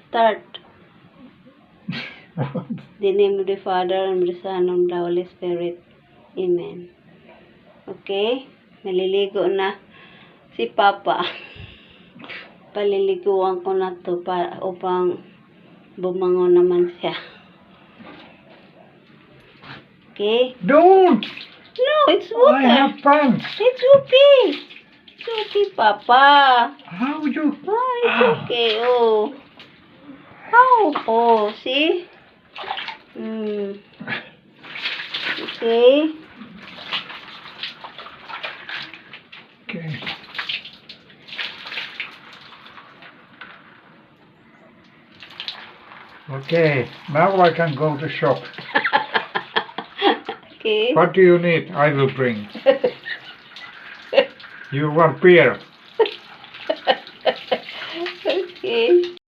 Start. The name of the Father, and the Son, and the Holy Spirit. Amen. Okay? Naliligo na si Papa. Paliliguan ko na to upang bumangon naman siya. Okay? Don't! No, it's water. I have pants. It's okay. It's okay, Papa. How you? Oh, it's okay. Oh. How? Oh, see? Okay. Okay. Okay, now I can go to shop. Okay. What do you need? I will bring. You want beer?